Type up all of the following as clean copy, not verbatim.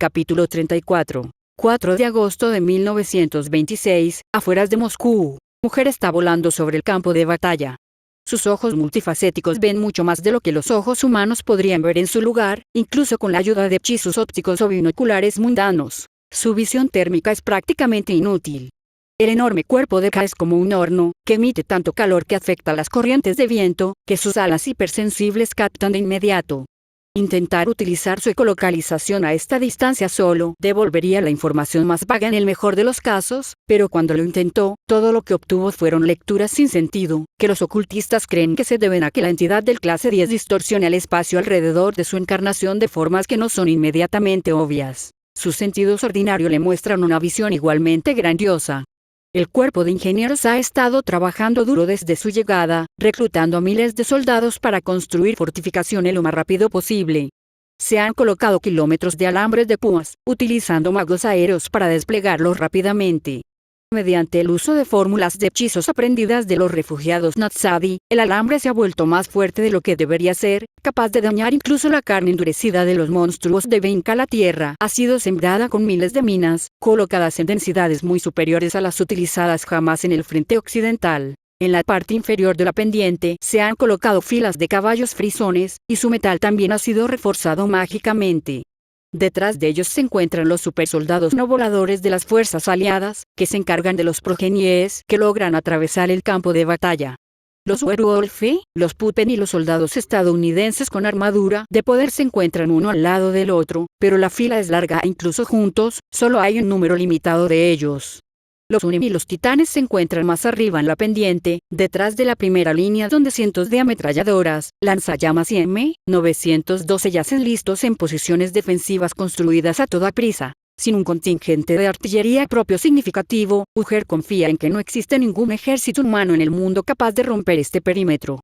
Capítulo 34. 4 de agosto de 1926, afueras de Moscú. Mujer está volando sobre el campo de batalla. Sus ojos multifacéticos ven mucho más de lo que los ojos humanos podrían ver en su lugar, incluso con la ayuda de hechizos ópticos o binoculares mundanos. Su visión térmica es prácticamente inútil. El enorme cuerpo de K es como un horno, que emite tanto calor que afecta las corrientes de viento, que sus alas hipersensibles captan de inmediato. Intentar utilizar su ecolocalización a esta distancia solo devolvería la información más vaga en el mejor de los casos, pero cuando lo intentó, todo lo que obtuvo fueron lecturas sin sentido, que los ocultistas creen que se deben a que la entidad del clase 10 distorsiona el espacio alrededor de su encarnación de formas que no son inmediatamente obvias. Sus sentidos ordinarios le muestran una visión igualmente grandiosa. El cuerpo de ingenieros ha estado trabajando duro desde su llegada, reclutando a miles de soldados para construir fortificaciones lo más rápido posible. Se han colocado kilómetros de alambres de púas, utilizando magos aéreos para desplegarlos rápidamente. Mediante el uso de fórmulas de hechizos aprendidas de los refugiados Natsadi, el alambre se ha vuelto más fuerte de lo que debería ser, capaz de dañar incluso la carne endurecida de los monstruos de Benka. La tierra ha sido sembrada con miles de minas, colocadas en densidades muy superiores a las utilizadas jamás en el frente occidental. En la parte inferior de la pendiente se han colocado filas de caballos frisones, y su metal también ha sido reforzado mágicamente. Detrás de ellos se encuentran los supersoldados no voladores de las fuerzas aliadas, que se encargan de los progenies que logran atravesar el campo de batalla. Los Werwolf, los Pupen y los soldados estadounidenses con armadura de poder se encuentran uno al lado del otro, pero la fila es larga e incluso juntos, solo hay un número limitado de ellos. Los Unim y los Titanes se encuentran más arriba en la pendiente, detrás de la primera línea donde cientos de ametralladoras, lanzallamas y M-912 yacen listos en posiciones defensivas construidas a toda prisa. Sin un contingente de artillería propio significativo, Uger confía en que no existe ningún ejército humano en el mundo capaz de romper este perímetro.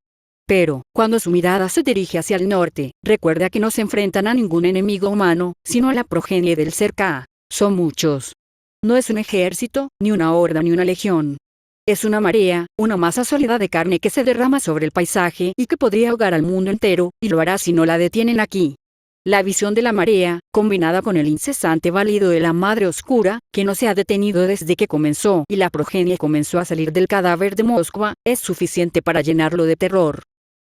Pero, cuando su mirada se dirige hacia el norte, recuerda que no se enfrentan a ningún enemigo humano, sino a la progenie del ser K. Son muchos. No es un ejército, ni una horda ni una legión. Es una marea, una masa sólida de carne que se derrama sobre el paisaje y que podría ahogar al mundo entero, y lo hará si no la detienen aquí. La visión de la marea, combinada con el incesante balido de la Madre Oscura, que no se ha detenido desde que comenzó y la progenie comenzó a salir del cadáver de Moskva, es suficiente para llenarlo de terror.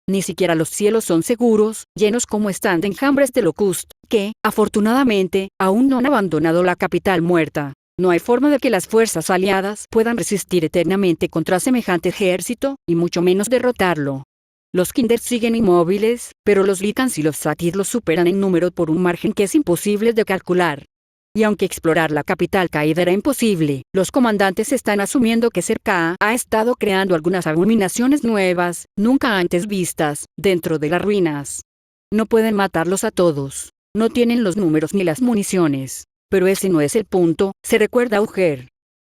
Ni siquiera los cielos son seguros, llenos como están de enjambres de Locust, que, afortunadamente, aún no han abandonado la capital muerta. No hay forma de que las fuerzas aliadas puedan resistir eternamente contra semejante ejército, y mucho menos derrotarlo. Los Kinders siguen inmóviles, pero los Lycans y los Satyrs los superan en número por un margen que es imposible de calcular. Y aunque explorar la capital caída era imposible, los comandantes están asumiendo que Ser K ha estado creando algunas abominaciones nuevas, nunca antes vistas, dentro de las ruinas. No pueden matarlos a todos. No tienen los números ni las municiones. Pero ese no es el punto, se recuerda a Uger.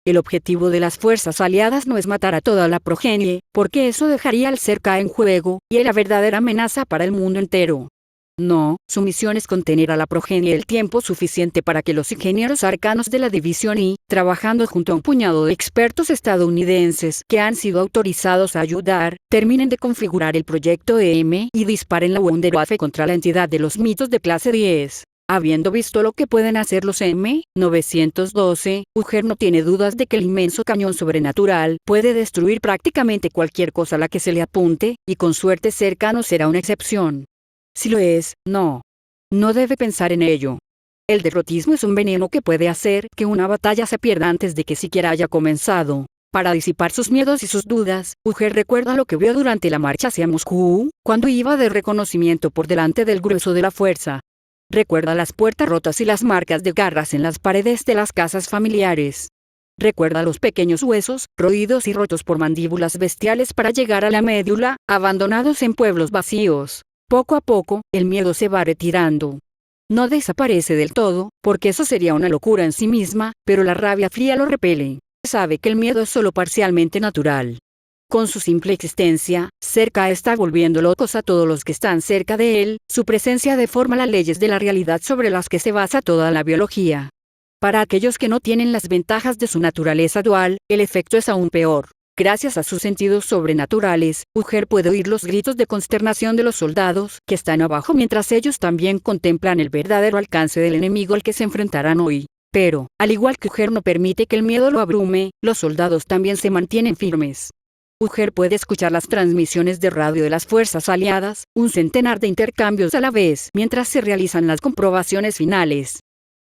El objetivo de las fuerzas aliadas no es matar a toda la progenie, porque eso dejaría al Ser K en juego, y es la verdadera amenaza para el mundo entero. No, su misión es contener a la progenie el tiempo suficiente para que los ingenieros arcanos de la División I, trabajando junto a un puñado de expertos estadounidenses que han sido autorizados a ayudar, terminen de configurar el proyecto EM y disparen la Wunderwaffe contra la entidad de los mitos de clase 10. Habiendo visto lo que pueden hacer los M-912, Uger no tiene dudas de que el inmenso cañón sobrenatural puede destruir prácticamente cualquier cosa a la que se le apunte, y con suerte Ser K no será una excepción. Si lo es, no. No debe pensar en ello. El derrotismo es un veneno que puede hacer que una batalla se pierda antes de que siquiera haya comenzado. Para disipar sus miedos y sus dudas, Uger recuerda lo que vio durante la marcha hacia Moscú, cuando iba de reconocimiento por delante del grueso de la fuerza. Recuerda las puertas rotas y las marcas de garras en las paredes de las casas familiares. Recuerda los pequeños huesos, roídos y rotos por mandíbulas bestiales para llegar a la médula, abandonados en pueblos vacíos. Poco a poco, el miedo se va retirando. No desaparece del todo, porque eso sería una locura en sí misma, pero la rabia fría lo repele. Sabe que el miedo es solo parcialmente natural. Con su simple existencia, Ser K está volviendo locos a todos los que están cerca de él, su presencia deforma las leyes de la realidad sobre las que se basa toda la biología. Para aquellos que no tienen las ventajas de su naturaleza dual, el efecto es aún peor. Gracias a sus sentidos sobrenaturales, Ujer puede oír los gritos de consternación de los soldados que están abajo mientras ellos también contemplan el verdadero alcance del enemigo al que se enfrentarán hoy. Pero, al igual que Ujer no permite que el miedo lo abrume, los soldados también se mantienen firmes. Ujer puede escuchar las transmisiones de radio de las fuerzas aliadas, un centenar de intercambios a la vez mientras se realizan las comprobaciones finales.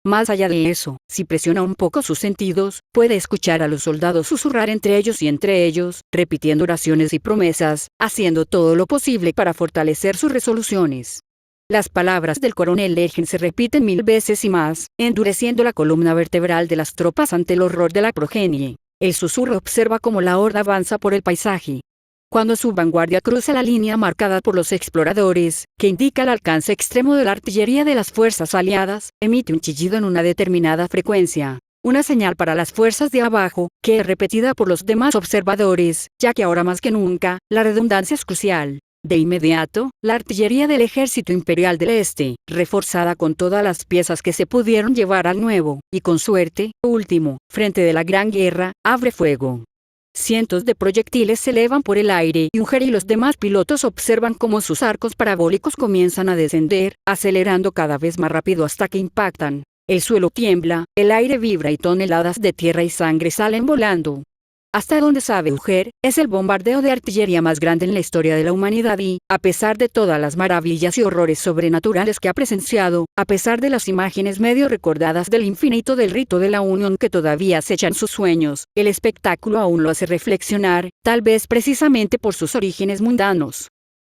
Más allá de eso, si presiona un poco sus sentidos, puede escuchar a los soldados susurrar entre ellos, repitiendo oraciones y promesas, haciendo todo lo posible para fortalecer sus resoluciones. Las palabras del coronel Legend se repiten 1000 veces y más, endureciendo la columna vertebral de las tropas ante el horror de la progenie. El susurro observa cómo la horda avanza por el paisaje. Cuando su vanguardia cruza la línea marcada por los exploradores, que indica el alcance extremo de la artillería de las fuerzas aliadas, emite un chillido en una determinada frecuencia. Una señal para las fuerzas de abajo, que es repetida por los demás observadores, ya que ahora más que nunca, la redundancia es crucial. De inmediato, la artillería del Ejército Imperial del Este, reforzada con todas las piezas que se pudieron llevar al nuevo, y con suerte, último, frente de la Gran Guerra, abre fuego. Cientos de proyectiles se elevan por el aire y Ujer y los demás pilotos observan cómo sus arcos parabólicos comienzan a descender, acelerando cada vez más rápido hasta que impactan. El suelo tiembla, el aire vibra y toneladas de tierra y sangre salen volando. Hasta donde sabe Ujer, es el bombardeo de artillería más grande en la historia de la humanidad y, a pesar de todas las maravillas y horrores sobrenaturales que ha presenciado, a pesar de las imágenes medio recordadas del infinito del rito de la unión que todavía acechan sus sueños, el espectáculo aún lo hace reflexionar, tal vez precisamente por sus orígenes mundanos.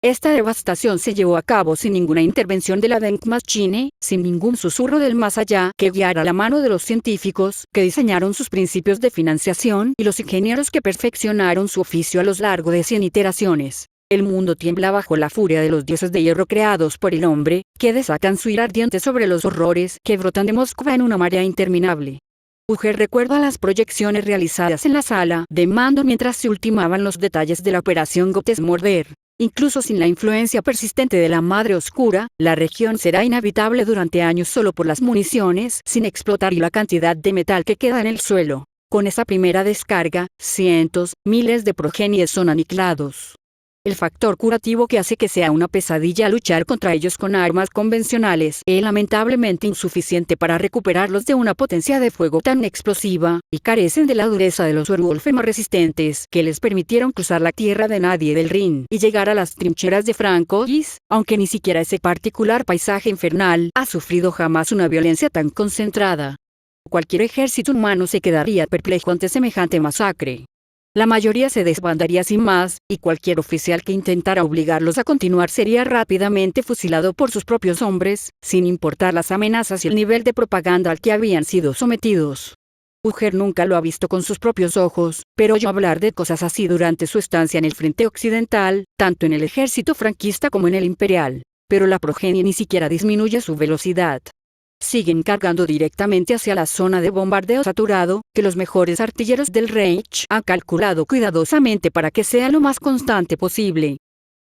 Esta devastación se llevó a cabo sin ninguna intervención de la Denkmaschine, sin ningún susurro del más allá que guiara la mano de los científicos que diseñaron sus principios de financiación y los ingenieros que perfeccionaron su oficio a lo largo de 100 iteraciones. El mundo tiembla bajo la furia de los dioses de hierro creados por el hombre, que desatan su ira ardiente sobre los horrores que brotan de Moskva en una marea interminable. Ujer recuerda las proyecciones realizadas en la sala de mando mientras se ultimaban los detalles de la operación Gottesmörder. Incluso sin la influencia persistente de la Madre Oscura, la región será inhabitable durante años solo por las municiones sin explotar y la cantidad de metal que queda en el suelo. Con esa primera descarga, cientos, miles de progenies son aniquilados. El factor curativo que hace que sea una pesadilla luchar contra ellos con armas convencionales es lamentablemente insuficiente para recuperarlos de una potencia de fuego tan explosiva, y carecen de la dureza de los werwolf más resistentes que les permitieron cruzar la tierra de nadie del Rin y llegar a las trincheras de Francois, aunque ni siquiera ese particular paisaje infernal ha sufrido jamás una violencia tan concentrada. Cualquier ejército humano se quedaría perplejo ante semejante masacre. La mayoría se desbandaría sin más, y cualquier oficial que intentara obligarlos a continuar sería rápidamente fusilado por sus propios hombres, sin importar las amenazas y el nivel de propaganda al que habían sido sometidos. Ujer nunca lo ha visto con sus propios ojos, pero oyó hablar de cosas así durante su estancia en el frente occidental, tanto en el ejército franquista como en el imperial. Pero la progenie ni siquiera disminuye su velocidad. Siguen cargando directamente hacia la zona de bombardeo saturado, que los mejores artilleros del Reich han calculado cuidadosamente para que sea lo más constante posible.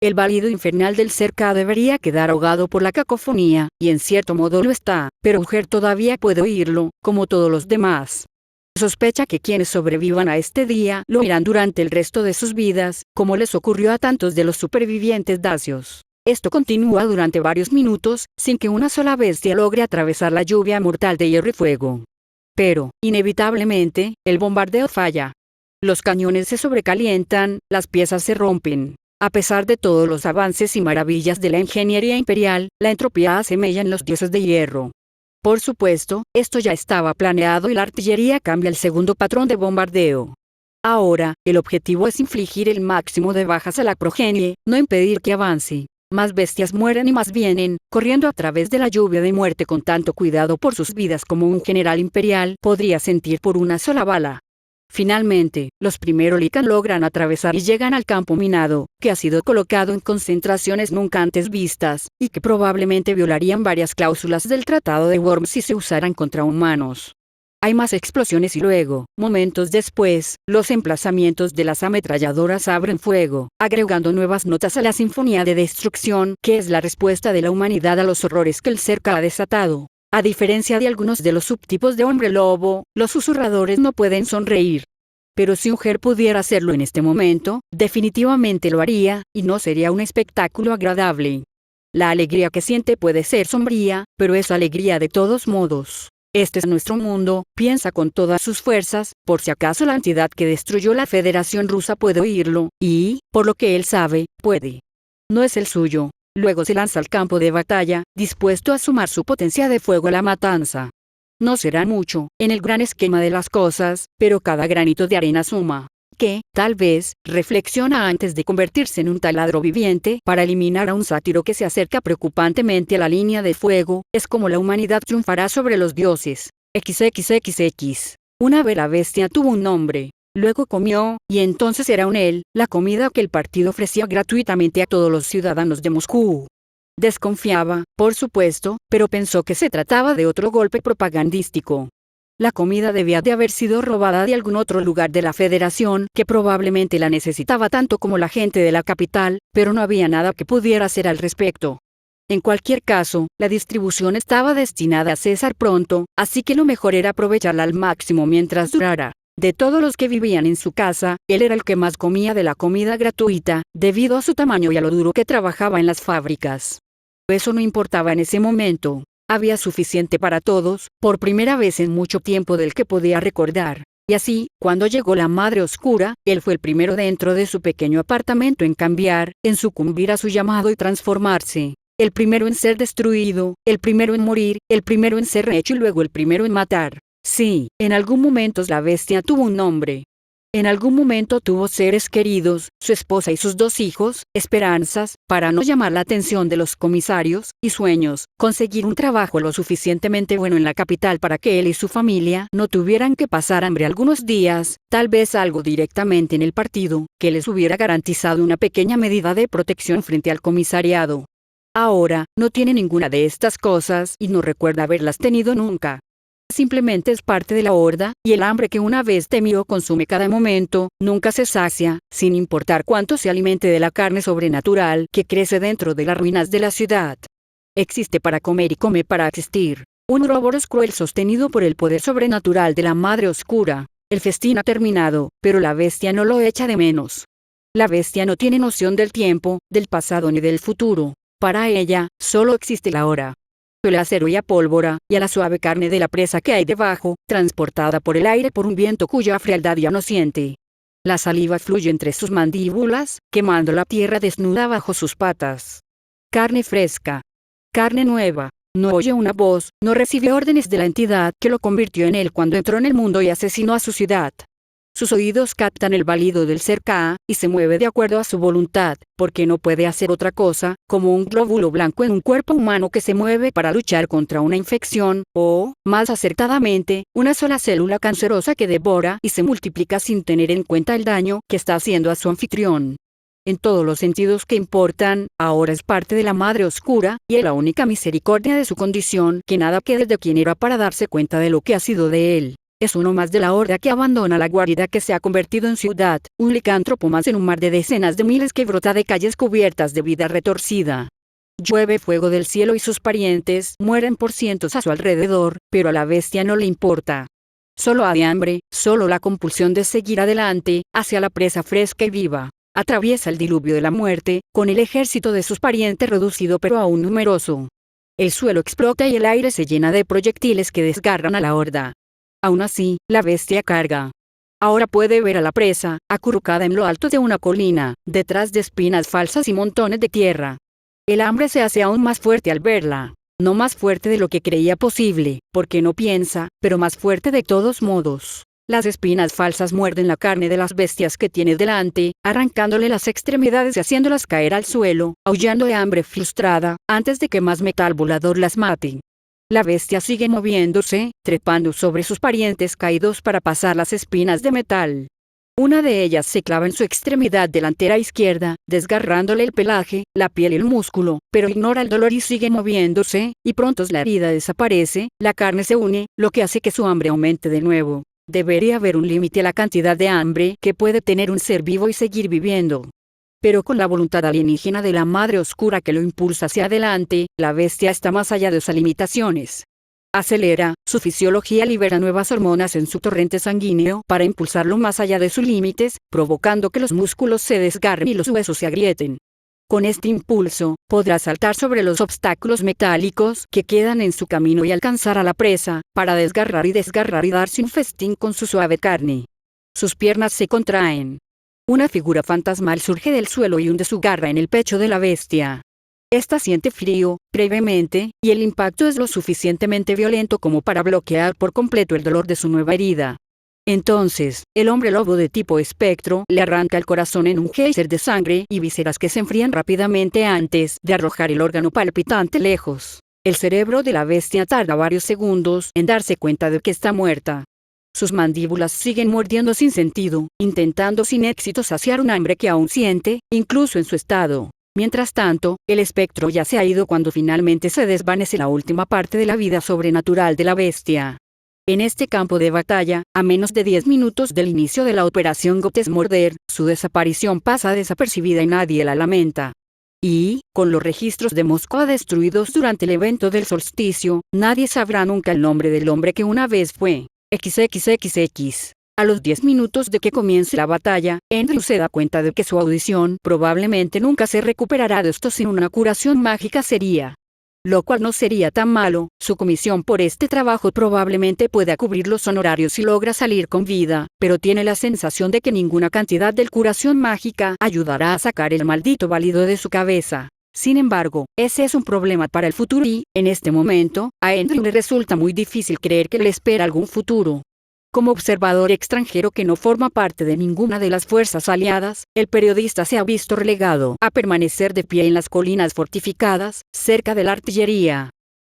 El balido infernal del cerca debería quedar ahogado por la cacofonía, y en cierto modo lo está, pero Ujer todavía puede oírlo, como todos los demás. Sospecha que quienes sobrevivan a este día lo oirán durante el resto de sus vidas, como les ocurrió a tantos de los supervivientes dacios. Esto continúa durante varios minutos, sin que una sola bestia logre atravesar la lluvia mortal de hierro y fuego. Pero, inevitablemente, el bombardeo falla. Los cañones se sobrecalientan, las piezas se rompen. A pesar de todos los avances y maravillas de la ingeniería imperial, la entropía asemella en los dioses de hierro. Por supuesto, esto ya estaba planeado y la artillería cambia el segundo patrón de bombardeo. Ahora, el objetivo es infligir el máximo de bajas a la progenie, no impedir que avance. Más bestias mueren y más vienen, corriendo a través de la lluvia de muerte con tanto cuidado por sus vidas como un general imperial podría sentir por una sola bala. Finalmente, los primeros Lican logran atravesar y llegan al campo minado, que ha sido colocado en concentraciones nunca antes vistas, y que probablemente violarían varias cláusulas del Tratado de Worms si se usaran contra humanos. Hay más explosiones y luego, momentos después, los emplazamientos de las ametralladoras abren fuego, agregando nuevas notas a la sinfonía de destrucción que es la respuesta de la humanidad a los horrores que el cerca ha desatado. A diferencia de algunos de los subtipos de hombre lobo, los susurradores no pueden sonreír. pero si Ujer pudiera hacerlo en este momento, definitivamente lo haría, y no sería un espectáculo agradable. La alegría que siente puede ser sombría, pero es alegría de todos modos. Este es nuestro mundo, piensa con todas sus fuerzas, por si acaso la entidad que destruyó la Federación Rusa puede oírlo, y, por lo que él sabe, puede. No es el suyo. Luego se lanza al campo de batalla, dispuesto a sumar su potencia de fuego a la matanza. No será mucho, en el gran esquema de las cosas, pero cada granito de arena suma. Que, tal vez, reflexiona antes de convertirse en un taladro viviente para eliminar a un sátiro que se acerca preocupantemente a la línea de fuego, es como la humanidad triunfará sobre los dioses. XXXX. Una vez la bestia tuvo un nombre. Luego comió, y entonces era un él, la comida que el partido ofrecía gratuitamente a todos los ciudadanos de Moscú. Desconfiaba, por supuesto, pero pensó que se trataba de otro golpe propagandístico. La comida debía de haber sido robada de algún otro lugar de la Federación, que probablemente la necesitaba tanto como la gente de la capital, pero no había nada que pudiera hacer al respecto. En cualquier caso, la distribución estaba destinada a cesar pronto, así que lo mejor era aprovecharla al máximo mientras durara. De todos los que vivían en su casa, él era el que más comía de la comida gratuita, debido a su tamaño y a lo duro que trabajaba en las fábricas. Eso no importaba en ese momento. Había suficiente para todos, por primera vez en mucho tiempo del que podía recordar. Y así, cuando llegó la Madre Oscura, él fue el primero dentro de su pequeño apartamento en cambiar, en sucumbir a su llamado y transformarse. El primero en ser destruido, el primero en morir, el primero en ser rehecho y luego el primero en matar. Sí, en algún momento la bestia tuvo un nombre. En algún momento tuvo seres queridos, su esposa y sus 2 hijos, esperanzas, para no llamar la atención de los comisarios, y sueños, conseguir un trabajo lo suficientemente bueno en la capital para que él y su familia no tuvieran que pasar hambre algunos días, tal vez algo directamente en el partido, que les hubiera garantizado una pequeña medida de protección frente al comisariado. Ahora, no tiene ninguna de estas cosas y no recuerda haberlas tenido nunca. Simplemente es parte de la horda, y el hambre que una vez temió consume cada momento, nunca se sacia, sin importar cuánto se alimente de la carne sobrenatural que crece dentro de las ruinas de la ciudad. Existe para comer y come para existir. Un Ouroboros cruel sostenido por el poder sobrenatural de la Madre Oscura. El festín ha terminado, pero la bestia no lo echa de menos. La bestia no tiene noción del tiempo, del pasado ni del futuro. Para ella, solo existe la hora. El acero y a pólvora, y a la suave carne de la presa que hay debajo, transportada por el aire por un viento cuya frialdad ya no siente. La saliva fluye entre sus mandíbulas, quemando la tierra desnuda bajo sus patas. Carne fresca. Carne nueva. No oye una voz, no recibe órdenes de la entidad que lo convirtió en él cuando entró en el mundo y asesinó a su ciudad. Sus oídos captan el balido del ser Ka, y se mueve de acuerdo a su voluntad, porque no puede hacer otra cosa, como un glóbulo blanco en un cuerpo humano que se mueve para luchar contra una infección, o, más acertadamente, una sola célula cancerosa que devora y se multiplica sin tener en cuenta el daño que está haciendo a su anfitrión. En todos los sentidos que importan, ahora es parte de la Madre Oscura, y es la única misericordia de su condición que nada quede de quien era para darse cuenta de lo que ha sido de él. Es uno más de la horda que abandona la guarida que se ha convertido en ciudad, un licántropo más en un mar de decenas de miles que brota de calles cubiertas de vida retorcida. Llueve fuego del cielo y sus parientes mueren por cientos a su alrededor, pero a la bestia no le importa. Solo hay hambre, solo la compulsión de seguir adelante, hacia la presa fresca y viva. Atraviesa el diluvio de la muerte, con el ejército de sus parientes reducido pero aún numeroso. El suelo explota y el aire se llena de proyectiles que desgarran a la horda. Aún así, la bestia carga. Ahora puede ver a la presa, acurrucada en lo alto de una colina, detrás de espinas falsas y montones de tierra. El hambre se hace aún más fuerte al verla. No más fuerte de lo que creía posible, porque no piensa, pero más fuerte de todos modos. Las espinas falsas muerden la carne de las bestias que tiene delante, arrancándole las extremidades y haciéndolas caer al suelo, aullando de hambre frustrada, antes de que más metal volador las mate. La bestia sigue moviéndose, trepando sobre sus parientes caídos para pasar las espinas de metal. Una de ellas se clava en su extremidad delantera izquierda, desgarrándole el pelaje, la piel y el músculo, pero ignora el dolor y sigue moviéndose, y pronto la herida desaparece, la carne se une, lo que hace que su hambre aumente de nuevo. Debería haber un límite a la cantidad de hambre que puede tener un ser vivo y seguir viviendo. Pero con la voluntad alienígena de la Madre Oscura que lo impulsa hacia adelante, la bestia está más allá de esas limitaciones. Acelera, su fisiología libera nuevas hormonas en su torrente sanguíneo para impulsarlo más allá de sus límites, provocando que los músculos se desgarren y los huesos se agrieten. Con este impulso, podrá saltar sobre los obstáculos metálicos que quedan en su camino y alcanzar a la presa, para desgarrar y darse un festín con su suave carne. Sus piernas se contraen. Una figura fantasmal surge del suelo y hunde su garra en el pecho de la bestia. Esta siente frío, brevemente, y el impacto es lo suficientemente violento como para bloquear por completo el dolor de su nueva herida. Entonces, el hombre lobo de tipo espectro le arranca el corazón en un geyser de sangre y vísceras que se enfrían rápidamente antes de arrojar el órgano palpitante lejos. El cerebro de la bestia tarda varios segundos en darse cuenta de que está muerta. Sus mandíbulas siguen mordiendo sin sentido, intentando sin éxito saciar un hambre que aún siente, incluso en su estado. Mientras tanto, el espectro ya se ha ido cuando finalmente se desvanece la última parte de la vida sobrenatural de la bestia. En este campo de batalla, a menos de 10 minutos del inicio de la operación Gottesmorder, su desaparición pasa desapercibida y nadie la lamenta. Y, con los registros de Moscú destruidos durante el evento del solsticio, nadie sabrá nunca el nombre del hombre que una vez fue XXXX. A los 10 minutos de que comience la batalla, Andrew se da cuenta de que su audición probablemente nunca se recuperará de esto sin una curación mágica sería. Lo cual no sería tan malo, su comisión por este trabajo probablemente pueda cubrir los honorarios si logra salir con vida, pero tiene la sensación de que ninguna cantidad de curación mágica ayudará a sacar el maldito válido de su cabeza. Sin embargo, ese es un problema para el futuro y, en este momento, a Andrew le resulta muy difícil creer que le espera algún futuro. Como observador extranjero que no forma parte de ninguna de las fuerzas aliadas, el periodista se ha visto relegado a permanecer de pie en las colinas fortificadas, cerca de la artillería.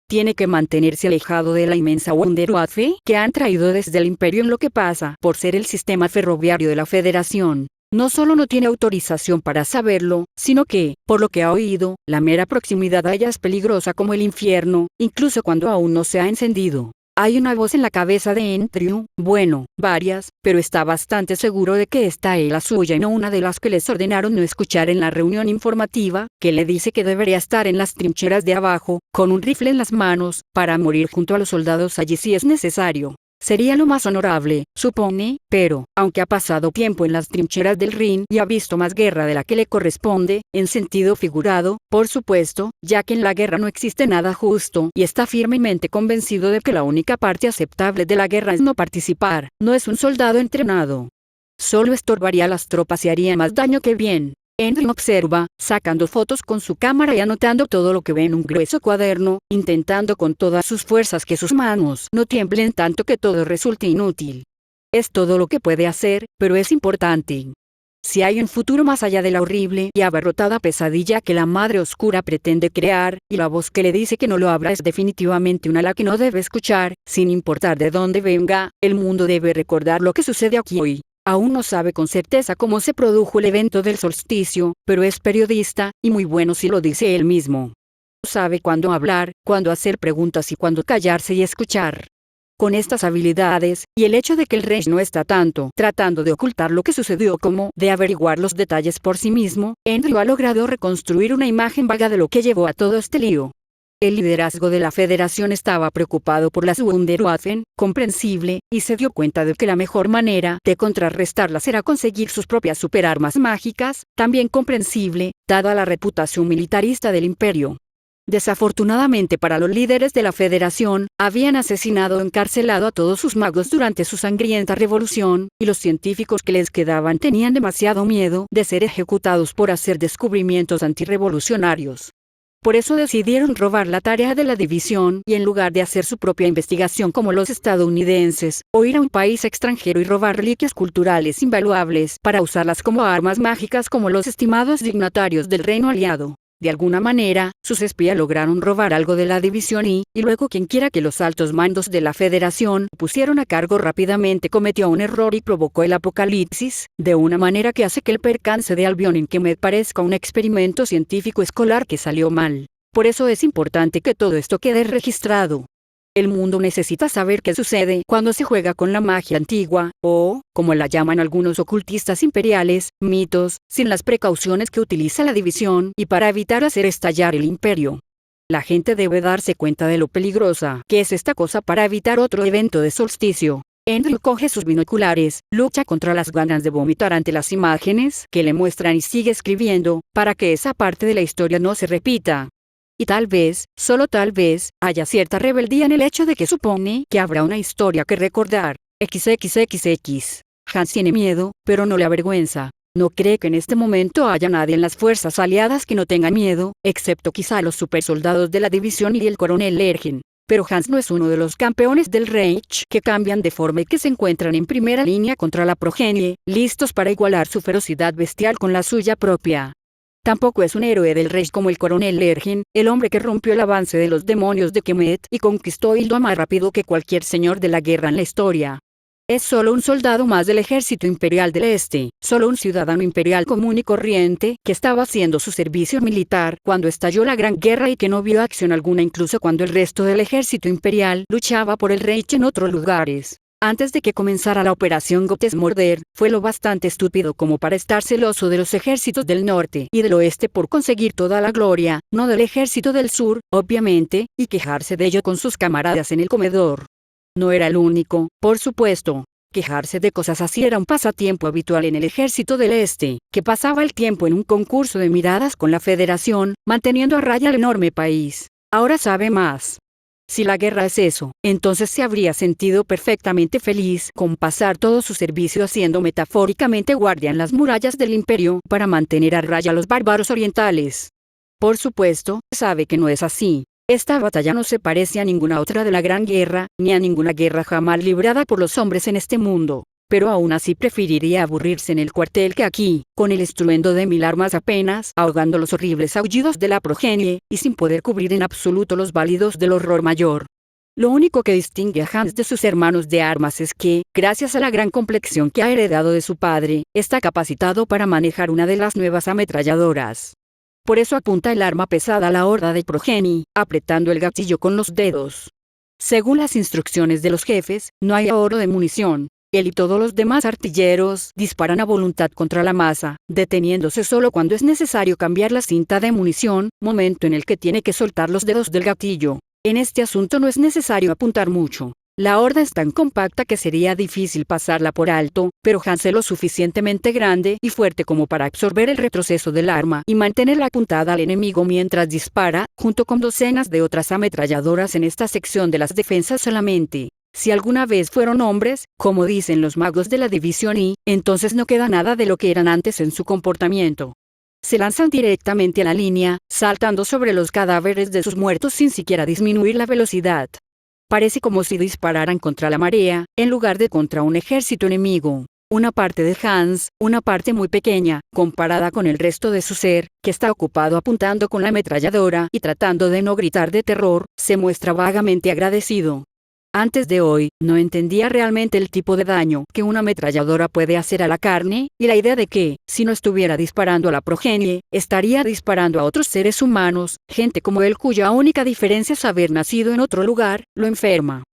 Tiene que mantenerse alejado de la inmensa Wunderwaffe que han traído desde el Imperio en lo que pasa por ser el sistema ferroviario de la Federación. No solo no tiene autorización para saberlo, sino que, por lo que ha oído, la mera proximidad a ella es peligrosa como el infierno, incluso cuando aún no se ha encendido. Hay una voz en la cabeza de Andrew, bueno, varias, pero está bastante seguro de que esta es la suya y no una de las que les ordenaron no escuchar en la reunión informativa, que le dice que debería estar en las trincheras de abajo, con un rifle en las manos, para morir junto a los soldados allí si es necesario. Sería lo más honorable, supone, pero, aunque ha pasado tiempo en las trincheras del Rin y ha visto más guerra de la que le corresponde, en sentido figurado, por supuesto, ya que en la guerra no existe nada justo, y está firmemente convencido de que la única parte aceptable de la guerra es no participar, no es un soldado entrenado. Solo estorbaría a las tropas y haría más daño que bien. Andrew observa, sacando fotos con su cámara y anotando todo lo que ve en un grueso cuaderno, intentando con todas sus fuerzas que sus manos no tiemblen tanto que todo resulte inútil. Es todo lo que puede hacer, pero es importante. Si hay un futuro más allá de la horrible y abarrotada pesadilla que la Madre Oscura pretende crear, y la voz que le dice que no lo habrá es definitivamente una la que no debe escuchar, sin importar de dónde venga, el mundo debe recordar lo que sucede aquí hoy. Aún no sabe con certeza cómo se produjo el evento del solsticio, pero es periodista, y muy bueno si lo dice él mismo. Sabe cuándo hablar, cuándo hacer preguntas y cuándo callarse y escuchar. Con estas habilidades, y el hecho de que el rey no está tanto tratando de ocultar lo que sucedió como de averiguar los detalles por sí mismo, Andrew ha logrado reconstruir una imagen vaga de lo que llevó a todo este lío. El liderazgo de la Federación estaba preocupado por las Wunderwaffen, comprensible, y se dio cuenta de que la mejor manera de contrarrestarlas era conseguir sus propias superarmas mágicas, también comprensible, dada la reputación militarista del Imperio. Desafortunadamente para los líderes de la Federación, habían asesinado o encarcelado a todos sus magos durante su sangrienta revolución, y los científicos que les quedaban tenían demasiado miedo de ser ejecutados por hacer descubrimientos antirrevolucionarios. Por eso decidieron robar la tarea de la división y en lugar de hacer su propia investigación como los estadounidenses, o ir a un país extranjero y robar reliquias culturales invaluables para usarlas como armas mágicas como los estimados dignatarios del reino aliado. De alguna manera, sus espías lograron robar algo de la división y luego quienquiera que los altos mandos de la Federación pusieron a cargo rápidamente cometió un error y provocó el apocalipsis, de una manera que hace que el percance de Albion Inkemed parezca un experimento científico escolar que salió mal. Por eso es importante que todo esto quede registrado. El mundo necesita saber qué sucede cuando se juega con la magia antigua, o, como la llaman algunos ocultistas imperiales, mitos, sin las precauciones que utiliza la división y para evitar hacer estallar el imperio. La gente debe darse cuenta de lo peligrosa que es esta cosa para evitar otro evento de solsticio. Andrew coge sus binoculares, lucha contra las ganas de vomitar ante las imágenes que le muestran y sigue escribiendo, para que esa parte de la historia no se repita. Y tal vez, solo tal vez, haya cierta rebeldía en el hecho de que supone que habrá una historia que recordar. XXXX. Hans tiene miedo, pero no le avergüenza. No cree que en este momento haya nadie en las fuerzas aliadas que no tenga miedo, excepto quizá los supersoldados de la división y el coronel Lergen. Pero Hans no es uno de los campeones del Reich que cambian de forma y que se encuentran en primera línea contra la progenie, listos para igualar su ferocidad bestial con la suya propia. Tampoco es un héroe del Reich como el coronel Lergen, el hombre que rompió el avance de los demonios de Kemet y conquistó Hildo más rápido que cualquier señor de la guerra en la historia. Es solo un soldado más del ejército imperial del Este, solo un ciudadano imperial común y corriente que estaba haciendo su servicio militar cuando estalló la Gran Guerra y que no vio acción alguna incluso cuando el resto del ejército imperial luchaba por el Reich en otros lugares. Antes de que comenzara la operación Gottesmörder, fue lo bastante estúpido como para estar celoso de los ejércitos del norte y del oeste por conseguir toda la gloria, no del ejército del sur, obviamente, y quejarse de ello con sus camaradas en el comedor. No era el único, por supuesto. Quejarse de cosas así era un pasatiempo habitual en el ejército del este, que pasaba el tiempo en un concurso de miradas con la Federación, manteniendo a raya al enorme país. Ahora sabe más. Si la guerra es eso, entonces se habría sentido perfectamente feliz con pasar todo su servicio haciendo metafóricamente guardia en las murallas del imperio para mantener a raya a los bárbaros orientales. Por supuesto, sabe que no es así. Esta batalla no se parece a ninguna otra de la Gran Guerra, ni a ninguna guerra jamás librada por los hombres en este mundo. Pero aún así preferiría aburrirse en el cuartel que aquí, con el estruendo de 1000 armas apenas ahogando los horribles aullidos de la progenie, y sin poder cubrir en absoluto los válidos del horror mayor. Lo único que distingue a Hans de sus hermanos de armas es que, gracias a la gran complexión que ha heredado de su padre, está capacitado para manejar una de las nuevas ametralladoras. Por eso apunta el arma pesada a la horda de progenie, apretando el gatillo con los dedos. Según las instrucciones de los jefes, no hay ahorro de munición. Él y todos los demás artilleros disparan a voluntad contra la masa, deteniéndose solo cuando es necesario cambiar la cinta de munición, momento en el que tiene que soltar los dedos del gatillo. En este asunto no es necesario apuntar mucho. La horda es tan compacta que sería difícil pasarla por alto, pero Hans es lo suficientemente grande y fuerte como para absorber el retroceso del arma y mantenerla apuntada al enemigo mientras dispara, junto con docenas de otras ametralladoras en esta sección de las defensas solamente. Si alguna vez fueron hombres, como dicen los magos de la división I, entonces no queda nada de lo que eran antes en su comportamiento. Se lanzan directamente a la línea, saltando sobre los cadáveres de sus muertos sin siquiera disminuir la velocidad. Parece como si dispararan contra la marea, en lugar de contra un ejército enemigo. Una parte de Hans, una parte muy pequeña, comparada con el resto de su ser, que está ocupado apuntando con la ametralladora y tratando de no gritar de terror, se muestra vagamente agradecido. Antes de hoy, no entendía realmente el tipo de daño que una ametralladora puede hacer a la carne, y la idea de que, si no estuviera disparando a la progenie, estaría disparando a otros seres humanos, gente como él cuya única diferencia es haber nacido en otro lugar, lo enferma.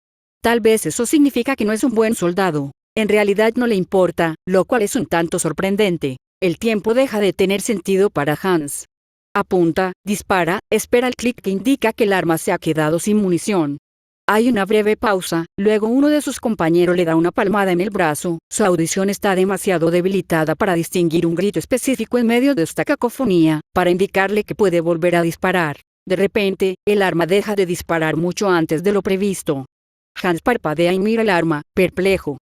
Tal vez eso significa que no es un buen soldado. En realidad no le importa, lo cual es un tanto sorprendente. El tiempo deja de tener sentido para Hans. Apunta, dispara, espera el clic que indica que el arma se ha quedado sin munición. Hay una breve pausa, luego uno de sus compañeros le da una palmada en el brazo. Su audición está demasiado debilitada para distinguir un grito específico en medio de esta cacofonía, para indicarle que puede volver a disparar. De repente, el arma deja de disparar mucho antes de lo previsto. Hans parpadea y mira el arma, perplejo.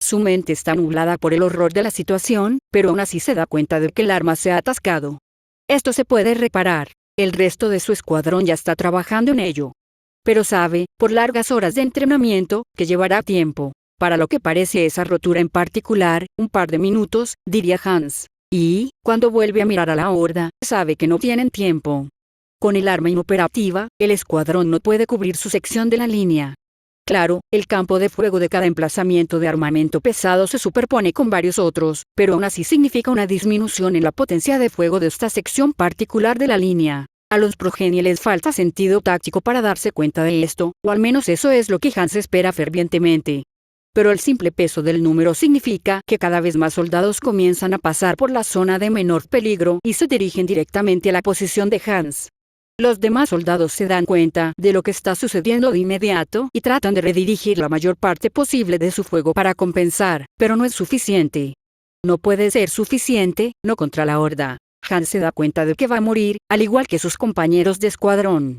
Su mente está nublada por el horror de la situación, pero aún así se da cuenta de que el arma se ha atascado. Esto se puede reparar. El resto de su escuadrón ya está trabajando en ello. Pero sabe, por largas horas de entrenamiento, que llevará tiempo. Para lo que parece esa rotura en particular, un par de minutos, diría Hans. Y, cuando vuelve a mirar a la horda, sabe que no tienen tiempo. Con el arma inoperativa, el escuadrón no puede cubrir su sección de la línea. Claro, el campo de fuego de cada emplazamiento de armamento pesado se superpone con varios otros, pero aún así significa una disminución en la potencia de fuego de esta sección particular de la línea. A los progenie les falta sentido táctico para darse cuenta de esto, o al menos eso es lo que Hans espera fervientemente. Pero el simple peso del número significa que cada vez más soldados comienzan a pasar por la zona de menor peligro y se dirigen directamente a la posición de Hans. Los demás soldados se dan cuenta de lo que está sucediendo de inmediato y tratan de redirigir la mayor parte posible de su fuego para compensar, pero no es suficiente. No puede ser suficiente, no contra la horda. Han se da cuenta de que va a morir, al igual que sus compañeros de escuadrón.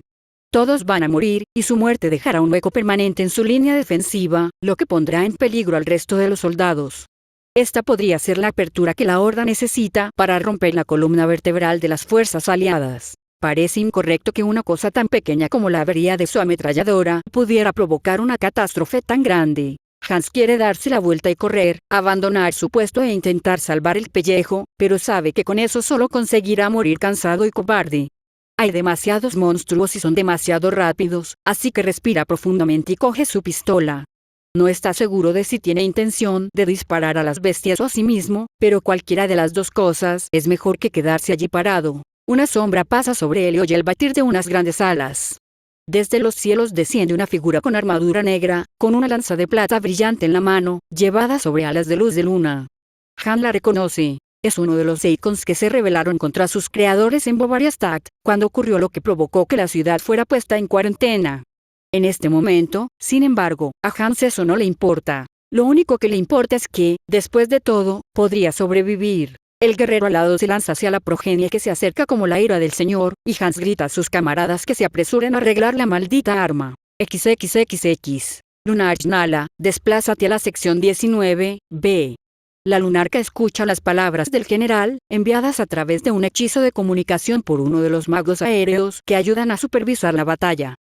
Todos van a morir, y su muerte dejará un hueco permanente en su línea defensiva, lo que pondrá en peligro al resto de los soldados. Esta podría ser la apertura que la horda necesita para romper la columna vertebral de las fuerzas aliadas. Parece incorrecto que una cosa tan pequeña como la avería de su ametralladora pudiera provocar una catástrofe tan grande. Hans quiere darse la vuelta y correr, abandonar su puesto e intentar salvar el pellejo, pero sabe que con eso solo conseguirá morir cansado y cobarde. Hay demasiados monstruos y son demasiado rápidos, así que respira profundamente y coge su pistola. No está seguro de si tiene intención de disparar a las bestias o a sí mismo, pero cualquiera de las dos cosas es mejor que quedarse allí parado. Una sombra pasa sobre él y oye el batir de unas grandes alas. Desde los cielos desciende una figura con armadura negra, con una lanza de plata brillante en la mano, llevada sobre alas de luz de luna. Han la reconoce. Es uno de los Icons que se rebelaron contra sus creadores en Bovariastat, cuando ocurrió lo que provocó que la ciudad fuera puesta en cuarentena. En este momento, sin embargo, a Hans eso no le importa. Lo único que le importa es que, después de todo, podría sobrevivir. El guerrero alado se lanza hacia la progenie que se acerca como la ira del Señor, y Hans grita a sus camaradas que se apresuren a arreglar la maldita arma. XXXX. Lunarch Nala, desplázate a la sección 19, B. La lunarca escucha las palabras del general, enviadas a través de un hechizo de comunicación por uno de los magos aéreos que ayudan a supervisar la batalla.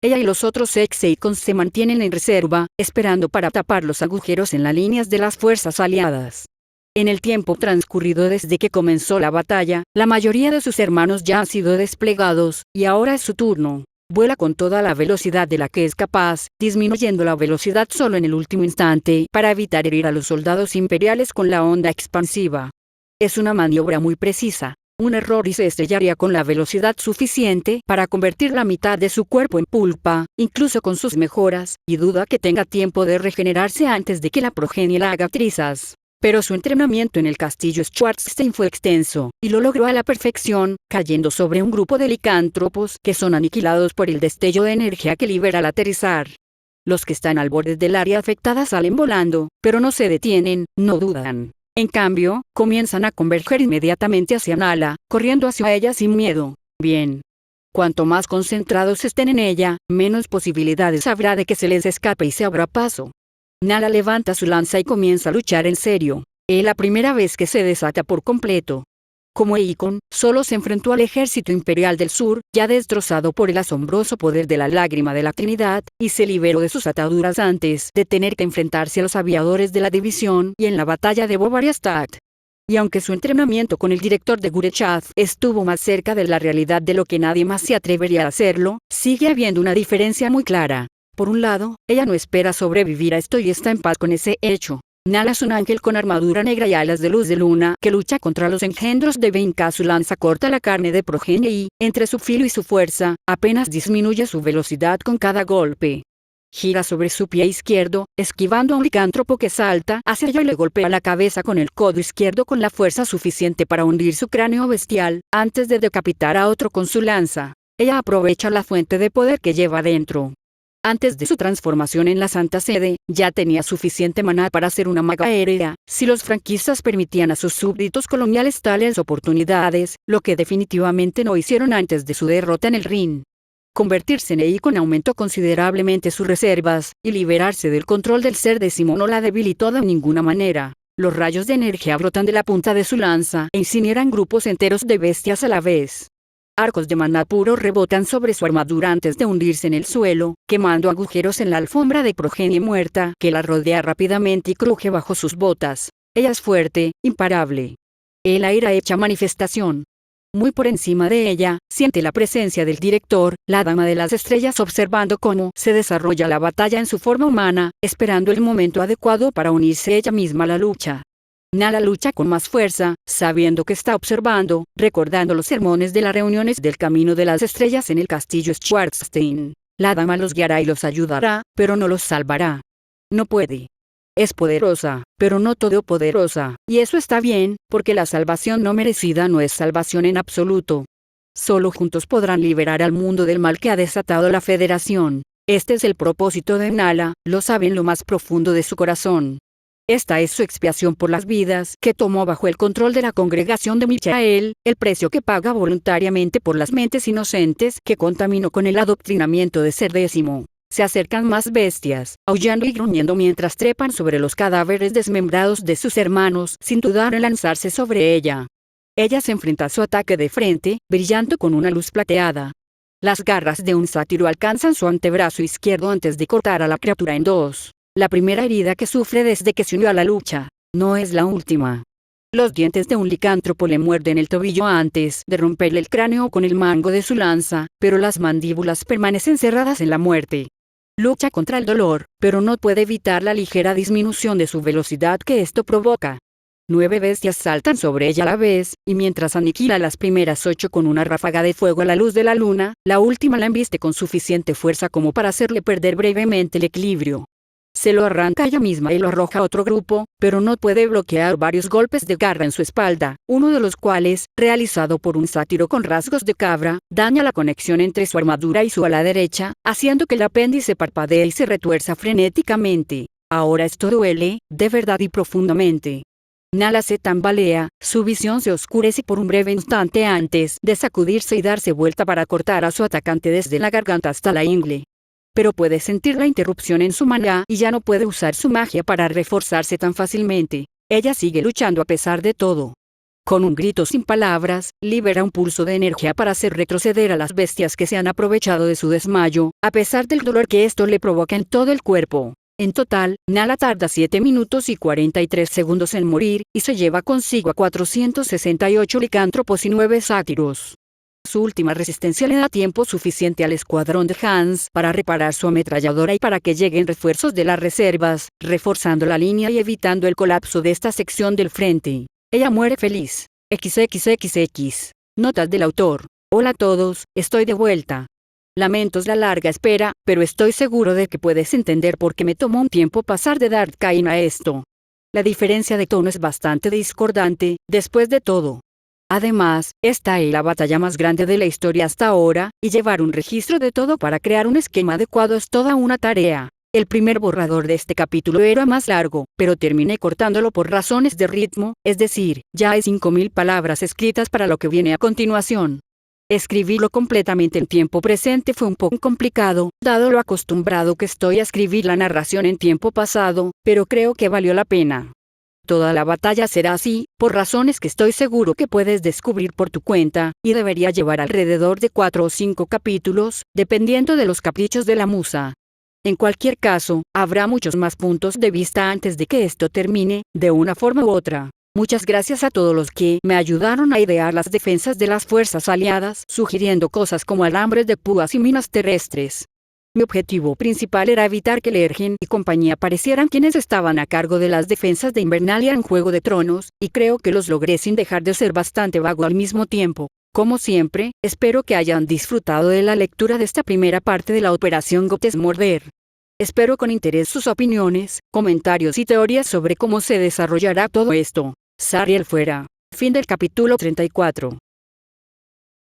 Ella y los otros Icons se mantienen en reserva, esperando para tapar los agujeros en las líneas de las fuerzas aliadas. En el tiempo transcurrido desde que comenzó la batalla, la mayoría de sus hermanos ya han sido desplegados, y ahora es su turno. Vuela con toda la velocidad de la que es capaz, disminuyendo la velocidad solo en el último instante para evitar herir a los soldados imperiales con la onda expansiva. Es una maniobra muy precisa. Un error y se estrellaría con la velocidad suficiente para convertir la mitad de su cuerpo en pulpa, incluso con sus mejoras, y duda que tenga tiempo de regenerarse antes de que la progenie la haga trizas. Pero su entrenamiento en el castillo Schwarzstein fue extenso, y lo logró a la perfección, cayendo sobre un grupo de licántropos que son aniquilados por el destello de energía que libera al aterrizar. Los que están al borde del área afectada salen volando, pero no se detienen, no dudan. En cambio, comienzan a converger inmediatamente hacia Nala, corriendo hacia ella sin miedo. Bien. Cuanto más concentrados estén en ella, menos posibilidades habrá de que se les escape y se abra paso. Nala levanta su lanza y comienza a luchar en serio. Es la primera vez que se desata por completo. Como Icon, solo se enfrentó al ejército imperial del sur, ya destrozado por el asombroso poder de la lágrima de la Trinidad, y se liberó de sus ataduras antes de tener que enfrentarse a los aviadores de la división y en la batalla de Bovariastat. Y aunque su entrenamiento con el director de Gurechath estuvo más cerca de la realidad de lo que nadie más se atrevería a hacerlo, sigue habiendo una diferencia muy clara. Por un lado, ella no espera sobrevivir a esto y está en paz con ese hecho. Nala es un ángel con armadura negra y alas de luz de luna que lucha contra los engendros de Benka. Su lanza corta la carne de progenie y, entre su filo y su fuerza, apenas disminuye su velocidad con cada golpe. Gira sobre su pie izquierdo, esquivando a un licántropo que salta hacia ella y le golpea la cabeza con el codo izquierdo con la fuerza suficiente para hundir su cráneo bestial, antes de decapitar a otro con su lanza. Ella aprovecha la fuente de poder que lleva dentro. Antes de su transformación en la Santa Sede, ya tenía suficiente maná para ser una maga aérea, si los franquistas permitían a sus súbditos coloniales tales oportunidades, lo que definitivamente no hicieron antes de su derrota en el Rin. Convertirse en Icon aumentó considerablemente sus reservas, y liberarse del control del ser décimo no la debilitó de ninguna manera. Los rayos de energía brotan de la punta de su lanza e incineran grupos enteros de bestias a la vez. Arcos de maná puro rebotan sobre su armadura antes de hundirse en el suelo, quemando agujeros en la alfombra de progenie muerta que la rodea rápidamente y cruje bajo sus botas. Ella es fuerte, imparable. El aire hecha manifestación. Muy por encima de ella, siente la presencia del director, la dama de las estrellas, observando cómo se desarrolla la batalla en su forma humana, esperando el momento adecuado para unirse ella misma a la lucha. Nala lucha con más fuerza, sabiendo que está observando, recordando los sermones de las reuniones del Camino de las Estrellas en el castillo Schwarzstein. La dama los guiará y los ayudará, pero no los salvará. No puede. Es poderosa, pero no todopoderosa, y eso está bien, porque la salvación no merecida no es salvación en absoluto. Solo juntos podrán liberar al mundo del mal que ha desatado la Federación. Este es el propósito de Nala, lo sabe en lo más profundo de su corazón. Esta es su expiación por las vidas que tomó bajo el control de la congregación de Michael, el precio que paga voluntariamente por las mentes inocentes que contaminó con el adoctrinamiento de ser décimo. Se acercan más bestias, aullando y gruñendo mientras trepan sobre los cadáveres desmembrados de sus hermanos sin dudar en lanzarse sobre ella. Ella se enfrenta a su ataque de frente, brillando con una luz plateada. Las garras de un sátiro alcanzan su antebrazo izquierdo antes de cortar a la criatura en dos. La primera herida que sufre desde que se unió a la lucha. No es la última. Los dientes de un licántropo le muerden el tobillo antes de romperle el cráneo con el mango de su lanza, pero las mandíbulas permanecen cerradas en la muerte. Lucha contra el dolor, pero no puede evitar la ligera disminución de su velocidad que esto provoca. 9 bestias saltan sobre ella a la vez, y mientras aniquila a las primeras 8 con una ráfaga de fuego a la luz de la luna, la última la embiste con suficiente fuerza como para hacerle perder brevemente el equilibrio. Se lo arranca ella misma y lo arroja a otro grupo, pero no puede bloquear varios golpes de garra en su espalda, uno de los cuales, realizado por un sátiro con rasgos de cabra, daña la conexión entre su armadura y su ala derecha, haciendo que el apéndice parpadee y se retuerza frenéticamente. Ahora esto duele, de verdad y profundamente. Nala se tambalea, su visión se oscurece por un breve instante antes de sacudirse y darse vuelta para cortar a su atacante desde la garganta hasta la ingle. Pero puede sentir la interrupción en su maná y ya no puede usar su magia para reforzarse tan fácilmente. Ella sigue luchando a pesar de todo. Con un grito sin palabras, libera un pulso de energía para hacer retroceder a las bestias que se han aprovechado de su desmayo, a pesar del dolor que esto le provoca en todo el cuerpo. En total, Nala tarda 7 minutos y 43 segundos en morir, y se lleva consigo a 468 licántropos y 9 sátiros. Su última resistencia le da tiempo suficiente al escuadrón de Hans para reparar su ametralladora y para que lleguen refuerzos de las reservas, reforzando la línea y evitando el colapso de esta sección del frente. Ella muere feliz. XXXX. Notas del autor. Hola a todos, estoy de vuelta. Lamentos la larga espera, pero estoy seguro de que puedes entender por qué me tomó un tiempo pasar de Dark Kain a esto. La diferencia de tono es bastante discordante, después de todo. Además, esta es la batalla más grande de la historia hasta ahora, y llevar un registro de todo para crear un esquema adecuado es toda una tarea. El primer borrador de este capítulo era más largo, pero terminé cortándolo por razones de ritmo, es decir, ya hay 5000 palabras escritas para lo que viene a continuación. Escribirlo completamente en tiempo presente fue un poco complicado, dado lo acostumbrado que estoy a escribir la narración en tiempo pasado, pero creo que valió la pena. Toda la batalla será así, por razones que estoy seguro que puedes descubrir por tu cuenta, y debería llevar alrededor de 4 o 5 capítulos, dependiendo de los caprichos de la musa. En cualquier caso, habrá muchos más puntos de vista antes de que esto termine, de una forma u otra. Muchas gracias a todos los que me ayudaron a idear las defensas de las fuerzas aliadas, sugiriendo cosas como alambres de púas y minas terrestres. Mi objetivo principal era evitar que Lergen y compañía parecieran quienes estaban a cargo de las defensas de Invernalia en Juego de Tronos, y creo que los logré sin dejar de ser bastante vago al mismo tiempo. Como siempre, espero que hayan disfrutado de la lectura de esta primera parte de la Operación Gottesmorder. Espero con interés sus opiniones, comentarios y teorías sobre cómo se desarrollará todo esto. Zariel fuera. Fin del capítulo 34.